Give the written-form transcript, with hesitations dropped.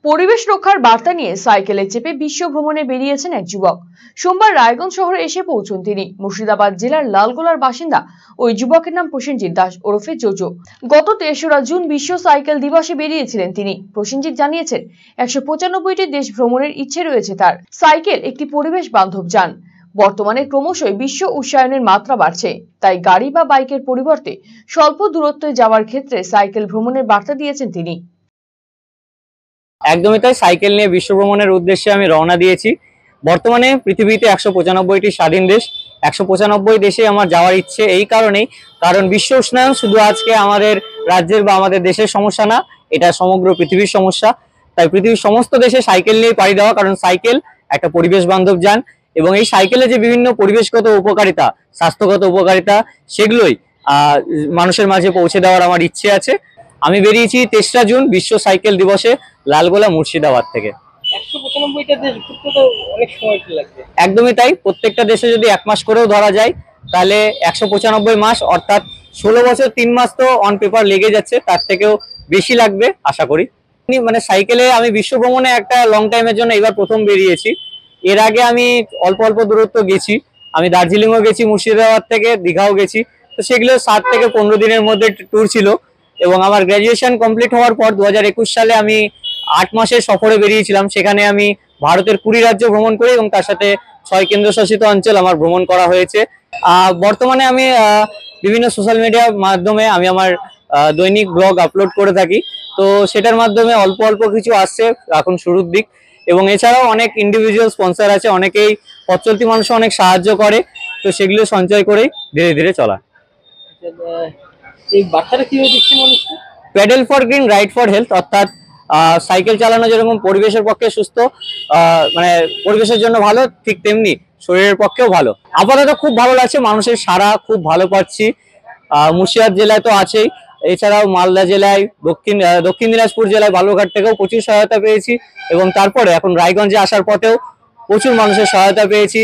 পরিবেশ রক্ষার বার্তা নিয়ে সাইকেলে চেপে বিশ্ব ভ্রমণে বেরিয়েছেন এক যুবক। সোমবার রায়গঞ্জ শহরে এসে পৌঁছন তিনি। মুর্শিদাবাদ জেলার লালগোলার বাসিন্দা ওই যুবকের নাম প্রসেনজিৎ দাস ওরফে জোজো। গত ৩রা জুন বিশ্ব সাইকেল দিবসে বেরিয়েছিলেন তিনি। প্রসেনজিৎ জানিয়েছেন ১৯৫টি দেশ ভ্রমণের ইচ্ছে রয়েছে তার। সাইকেল একটি পরিবেশ বান্ধব যান। বর্তমানে ক্রমশই বিশ্ব উষ্ণায়নের মাত্রা বাড়ছে, তাই গাড়ি বা বাইকের পরিবর্তে স্বল্প দূরত্বে যাওয়ার ক্ষেত্রে সাইকেল ভ্রমণের বার্তা দিয়েছেন তিনি। একদমই তাই, সাইকেল নিয়ে বিশ্ব ভ্রমণের উদ্দেশ্যে আমি রওনা দিয়েছি। বর্তমানে পৃথিবীতে ১৯৫টি স্বাধীন দেশ, ১৯৫ দেশে আমার যাওয়ার ইচ্ছে এই কারণেই, কারণ বিশ্ব উষ্ণায়ন শুধু আজকে আমাদের রাজ্যের বা আমাদের দেশের সমস্যা না, এটা সমগ্র পৃথিবীর সমস্যা। তাই পৃথিবীর সমস্ত দেশে সাইকেল নিয়ে পাড়ি দেওয়া, কারণ সাইকেল একটা পরিবেশ বান্ধব যান এবং এই সাইকেলে যে বিভিন্ন পরিবেশগত উপকারিতা, স্বাস্থ্যগত উপকারিতা, সেগুলোই মানুষের মাঝে পৌঁছে দেওয়ার আমার ইচ্ছে আছে। আমি বেরিয়েছি ৩রা জুন বিশ্ব সাইকেল দিবসে লালগোলা মুর্শিদাবাদ থেকে। ১৯৫টা দেশ ঘুরতে তো অনেক সময় লাগবে। একদমই তাই, প্রত্যেকটা দেশে যদি ১ মাস করেও ধরা যায় তাহলে ১৯৫ মাস, অর্থাৎ ১৬ বছর ৩ মাস তো অন পেপার লেগে যাচ্ছে, তার থেকেও বেশি লাগবে আশা করি। মানে সাইকেলে আমি বিশ্ব ভ্রমণে একটা লং টাইমের জন্য এবার প্রথম বেরিয়েছি। এর আগে আমি অল্প অল্প দূরত্ব গেছি, আমি দার্জিলিংও গেছি, মুর্শিদাবাদ থেকে দীঘাও গেছি। তো সেগুলো ৭ থেকে ১৫ দিনের মধ্যে ট্যুর ছিল এবং আমার গ্র্যাজুয়েশন কমপ্লিট হওয়ার পর ২০২১ সালে আমি ৮ মাসের সফরে বেরিয়েছিলাম। সেখানে আমি ভারতের ২০ রাজ্য ভ্রমণ করি এবং তার সাথে ৬ কেন্দ্রশাসিত অঞ্চল আমার ভ্রমণ করা হয়েছে। বর্তমানে আমি বিভিন্ন সোশ্যাল মিডিয়ার মাধ্যমে আমি আমার দৈনিক ব্লগ আপলোড করে থাকি। তো সেটার মাধ্যমে অল্প অল্প কিছু আসছে এখন শুরুর দিক, এবং এছাড়াও অনেক ইন্ডিভিজুয়াল স্পন্সর আছে, অনেকেই পথ চলতি মানুষ অনেক সাহায্য করে। তো সেগুলো সঞ্চয় করেই ধীরে ধীরে চলা। এই বার্তাটা কিভাবে দিচ্ছেন মানুষকে? Paddle for green, ride for health, অর্থাৎ সাইকেল চালানো যেরকম পরিবেশের পক্ষে সুস্থ, মানে পরিবেশের জন্য ভালো, ঠিক তেমনি শরীরের পক্ষেও ভালো। আপাতত খুব ভালো লাগছে, মানুষের সাড়া খুব ভালো পাচ্ছি। মুর্শিদাবাদ জেলায় তো আছেই, এছাড়াও মালদা জেলায়, দক্ষিণ দিনাজপুর জেলায় বালুরঘাট থেকেও প্রচুর সহায়তা পেয়েছি এবং তারপরে এখন রায়গঞ্জে আসার পথেও প্রচুর মানুষের সহায়তা পেয়েছি।